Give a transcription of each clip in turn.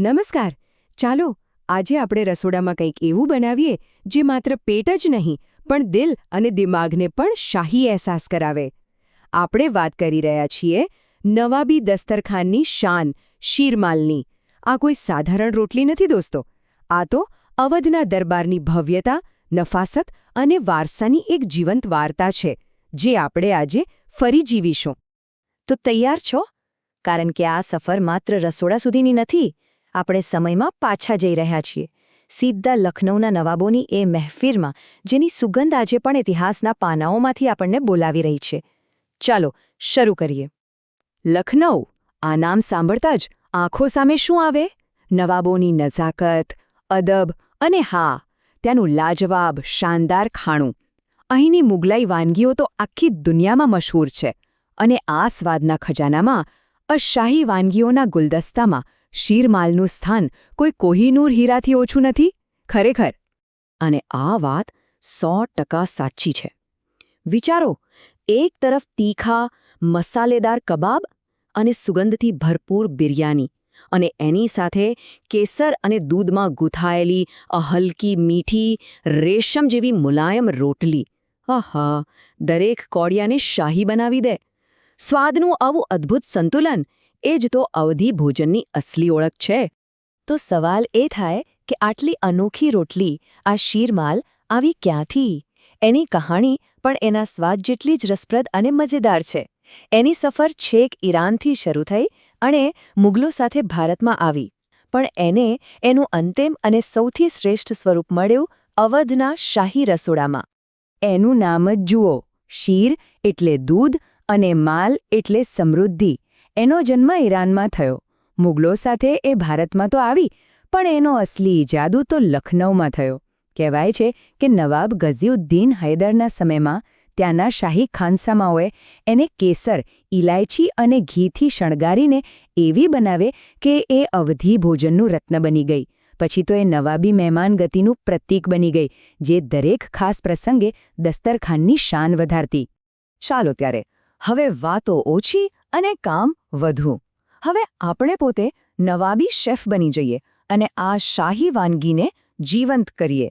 નમસ્કાર. ચાલો આજે આપણે રસોડામાં કંઈક એવું બનાવીએ જે માત્ર પેટ જ નહીં પણ દિલ અને દિમાગને પણ શાહી અહેસાસ કરાવે. આપણે વાત કરી રહ્યા છીએ નવાબી દસ્તરખાનની શાન શીરમાલની. આ કોઈ સાધારણ રોટલી નથી દોસ્તો. આ તો અવધના દરબારની ભવ્યતા, નફાસત અને વારસાની એક જીવંત વાર્તા છે જે આપણે આજે ફરી જીવીશું. તો તૈયાર છો? કારણ કે આ સફર માત્ર રસોડા સુધીની નથી. આપણે સમયમાં પાછા જઈ રહ્યા છીએ, સીધા લખનૌના નવાબોની એ મહેફિલમાં જેની સુગંધ આજે પણ ઇતિહાસના પાનાઓમાંથી આપણને બોલાવી રહી છે. ચાલો શરૂ કરીએ. લખનૌ, આ નામ સાંભળતા જ આંખો સામે શું આવે? નવાબોની નઝાકત, અદબ અને હા, ત્યાંનું લાજવાબ શાનદાર ખાણું. અહીંની મુગલાઈ વાનગીઓ તો આખી દુનિયામાં મશહૂર છે. અને આ સ્વાદના ખજાનામાં, શાહી વાનગીઓના ગુલદસ્તામાં શીરમાલનું સ્થાન કોઈ કોહિનૂર હીરાથી ઓછું નથી, ખરેખર. અને આ વાત 100% સાચી છે. વિચારો, એક તરફ તીખા, મસાલેદાર કબાબ અને સુગંધથી ભરપૂર બિરયાની, અને એની સાથે કેસર અને દૂધમાં ગૂંથાયેલી હલકી મીઠી, રેશમ જેવી મુલાયમ રોટલી. આહા, દરેક કોડિયાને શાહી બનાવી દે. સ્વાદનું આવું અદ્ભુત સંતુલન એ જ તો અવધી ભોજનની અસલી ઓળખ છે. તો સવાલ એ થાય કે આટલી અનોખી રોટલી, આ શીરમાલ આવી ક્યાંથી? એની કહાણી પણ એના સ્વાદ જેટલી જ રસપ્રદ અને મજેદાર છે. એની સફર છેક ઈરાનથી શરૂ થઈ અને મુગલો સાથે ભારતમાં આવી. પણ એને એનું અંતિમ અને સૌથી શ્રેષ્ઠ સ્વરૂપ મળ્યું અવધના શાહી રસોડામાં. એનું નામ જ જુઓ, શીર એટલે દૂધ અને માલ એટલે સમૃદ્ધિ. એનો જન્મ ઈરાનમાં થયો. મુગલો સાથે એ ભારતમાં તો આવી, પણ એનો અસલી જાદુ તો લખનૌમાં થયો. કહેવાય છે કે નવાબ ગઝીઉદ્દીન હૈદરના સમયમાં ત્યાંના શાહી ખાનસામાઓએ એને કેસર, ઇલાયચી અને ઘીથી શણગારીને એવી બનાવે કે એ અવધી ભોજનનું રત્ન બની ગઈ. પછી તો એ નવાબી મહેમાન ગતિનું પ્રતીક બની ગઈ, જે દરેક ખાસ પ્રસંગે દસ્તરખાનની શાન વધારતી. ચાલો ત્યારે, હવે વાતો ઓછી અને કામ વધુ. હવે આપણે પોતે નવાબી શેફ બની જઈએ અને આ શાહી વાનગીને જીવંત કરીએ.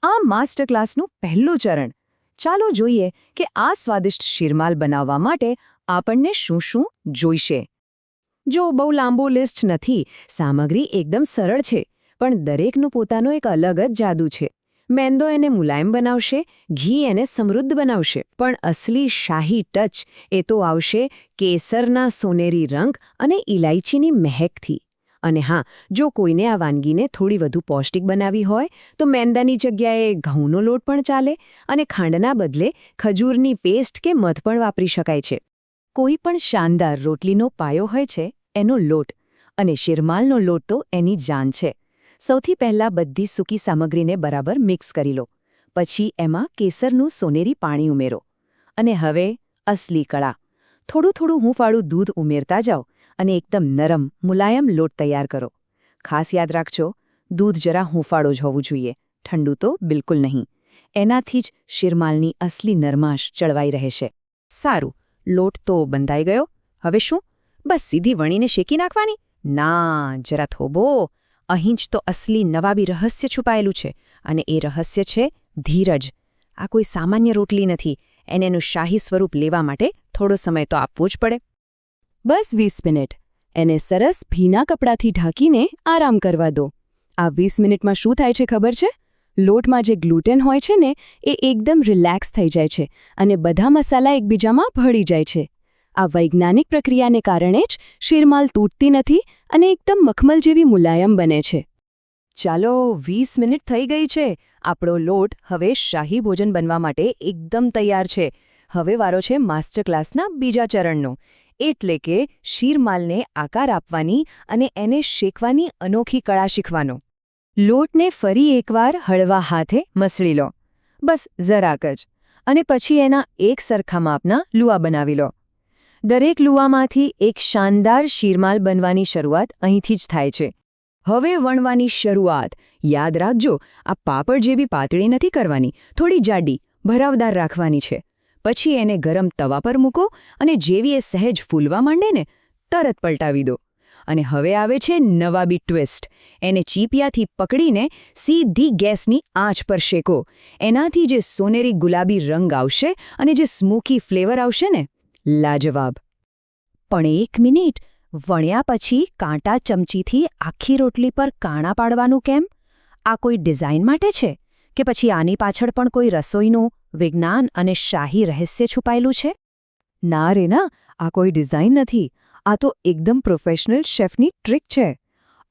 આ માસ્ટર ક્લાસનું પહેલું ચરણ. ચાલો જોઈએ કે આ સ્વાદિષ્ટ શીરમાલ બનાવવા માટે આપણને શું શું જોઈશે. જો બહુ લાંબુ લિસ્ટ નથી, સામગ્રી એકદમ સરળ છે, પણ દરેકનું પોતાનું એક અલગ જ જાદુ છે. મેંદો એને મુલાયમ બનાવશે, ઘી એને સમૃદ્ધ બનાવશે, પણ અસલી શાહી ટચ એ તો આવશે કેસરના સોનેરી રંગ અને ઇલાયચીની મહેકથી. અને હા, જો કોઈને આ વાનગીને થોડી વધુ પૌષ્ટિક બનાવી હોય તો મેંદાની જગ્યાએ ઘઉંનો લોટ પણ ચાલે, અને ખાંડના બદલે ખજૂરની પેસ્ટ કે મધ પણ વાપરી શકાય છે. કોઈ પણ શાનદાર રોટલીનો પાયો હોય છે એનો લોટ, અને શીરમાલનો લોટ તો એની જાન છે. સૌથી પહેલાં બધી સૂકી સામગ્રીને બરાબર મિક્સ કરી લો. પછી એમાં કેસરનું સોનેરી પાણી ઉમેરો. અને હવે અસલી કળા. થોડું થોડું હૂંફાળું દૂધ ઉમેરતા જાઓ અને એકદમ નરમ, મુલાયમ લોટ તૈયાર કરો. ખાસ યાદ રાખજો, દૂધ જરા હૂંફાળો જ હોવું જોઈએ, ઠંડુ તો બિલકુલ નહીં. એનાથી જ શીરમાલની અસલી નરમાશ જળવાઈ રહેશે. સારું, લોટ તો બંધાઈ ગયો. હવે શું? બસ સીધી વણીને શેકી નાખવાની? ના, જરા થોભો. અહીં જ તો અસલી નવાબી રહસ્ય છુપાયેલું છે, અને એ રહસ્ય છે ધીરજ. આ કોઈ સામાન્ય રોટલી નથી. એનું શાહી સ્વરૂપ લેવા માટે થોડો સમય તો આપવો જ પડે. બસ 20 મિનિટ. એને સરસ ભીના કપડાથી ઢાંકીને આરામ કરવા દો. આ 20 મિનિટમાં શું થાય છે ખબર છે? લોટમાં જે ગ્લુટેન હોય છે ને, એ એકદમ રિલેક્સ થઈ જાય છે અને બધા મસાલા એકબીજામાં ભળી જાય છે. આ વૈજ્ઞાનિક પ્રક્રિયાને કારણે જ શીરમાલ તૂટતી નથી અને એકદમ મખમલ જેવી મુલાયમ બને છે. ચાલો, 20 મિનિટ થઈ ગઈ છે. આપણો લોટ હવે શાહી ભોજન બનવા માટે એકદમ તૈયાર છે. હવે વારો છે માસ્ટર ક્લાસના બીજા ચરણનો, એટલે કે શીરમાલને આકાર આપવાની અને એને શેકવાની અનોખી કળા શીખવાનો. લોટને ફરી એકવાર હળવા હાથે મસળી લો, બસ જરાક જ, અને પછી એના એક સરખા માપના લુઆ બનાવી લો. દરેક લુઆમાંથી એક શાનદાર શીરમાલ બનવાની શરૂઆત અહીંથી જ થાય છે. હવે વણવાની શરૂઆત. યાદ રાખજો, આ પાપડ જેવી પાતળી નથી કરવાની, થોડી જાડી, ભરાવદાર રાખવાની છે. પછી એને ગરમ તવા પર મૂકો અને જેવી એ સહેજ ફૂલવા માંડે ને, તરત પલટાવી દો. અને હવે આવે છે નવાબી ટ્વિસ્ટ. એને ચીપિયાથી પકડીને સીધી ગેસની આંચ પર શેકો. એનાથી જે સોનેરી ગુલાબી રંગ આવશે અને જે સ્મોકી ફ્લેવર આવશે ને, લાજવાબ. પણ 1 મિનિટ, વણ્યા પછી કાંટા ચમચીથી આખી રોટલી પર કાણા પાડવાનું કેમ? આ કોઈ ડિઝાઇન માટે છે કે પછી આની પાછળ પણ કોઈ રસોઈનું વિજ્ઞાન અને શાહી રહસ્ય છુપાયેલું છે? ના રે ના, આ કોઈ ડિઝાઇન નથી. આ તો એકદમ પ્રોફેશનલ શેફની ટ્રીક છે.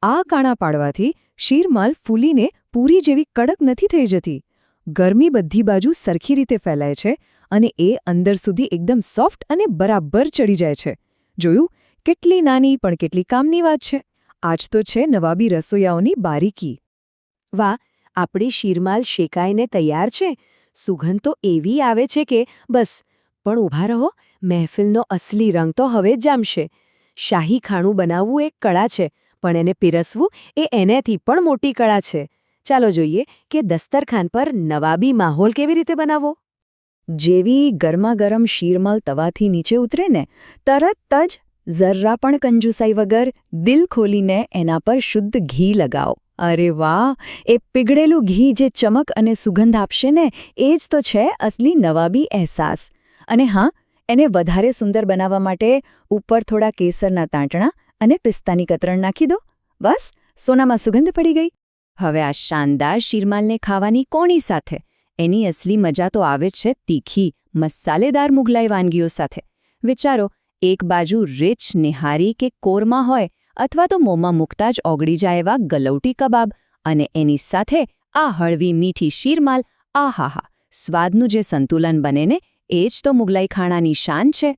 આ કાણા પાડવાથી શીરમાલ ફૂલીને પૂરી જેવી કડક નથી થઈ જતી. ગરમી બધી બાજુ સરખી રીતે ફેલાય છે અને એ અંદર સુધી એકદમ સોફ્ટ અને બરાબર ચડી જાય છે. જોયું? કેટલી નાની પણ કેટલી કામની વાત છે. આજ તો છે નવાબી રસોઈયાઓની બારીકી. વાહ, આપણી શીરમાલ શેકાઈને તૈયાર છે. સુગંધ તો એવી આવે છે કે બસ. પણ ઊભા રહો, મહેફિલનો અસલી રંગ તો હવે જ જામશે. શાહી ખાણું બનાવવું એક કળા છે, પણ એને પીરસવું એ એનેથી પણ મોટી કળા છે. ચાલો જોઈએ કે દસ્તરખાન પર નવાબી માહોલ કેવી રીતે બનાવવો. જેવી ગરમાગરમ શીરમાલ તવાથી નીચે ઉતરે ને, તરત જ જરા પણ કંજુસાઈ વગર દિલ ખોલીને એના પર શુદ્ધ ઘી લગાવો. અરે વાહ! એ પીગળેલું ઘી જે ચમક અને સુગંધ આપશે ને, એ જ તો છે અસલી નવાબી અહેસાસ. અને હા, એને વધારે સુંદર બનાવવા માટે ઉપર થોડા કેસરના તાંટણા અને પિસ્તાની કતરણ નાખી દો. બસ, સોનામાં સુગંધ પડી ગઈ. હવે આ શાનદાર શીરમાલને ખાવાની કોની સાથે? એની અસલી મજા તો આવે છે તીખી, મસાલેદાર મુગલાઈ વાનગીઓ સાથે. વિચારો, એક બાજુ રીચ નિહારી કે કોરમા હોય, અથવા તો મોંમાં મૂકતા જ ઓગળી જાય એવા ગલૌટી કબાબ, અને એની સાથે આ હળવી મીઠી શીરમાલ. આહાહા! સ્વાદનું જે સંતુલન બને ને, એ જ તો મુગલાઈ ખાણાની શાન છે.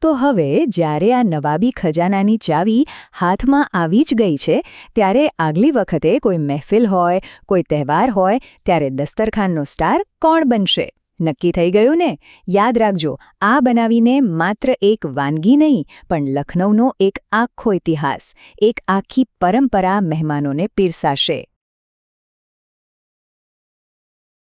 તો હવે જ્યારે આ નવાબી ખજાનાની ચાવી હાથમાં આવી જ ગઈ છે, ત્યારે આગલી વખતે કોઈ મહેફિલ હોય, કોઈ તહેવાર હોય, ત્યારે દસ્તરખાનનો સ્ટાર કોણ બનશે? નક્કી થઈ ગયું ને? યાદ રાખજો, આ બનાવીને માત્ર એક વાનગી નહીં, પણ લખનૌનો એક આખો ઇતિહાસ, એક આખી પરંપરા મહેમાનોને પીરસાશે.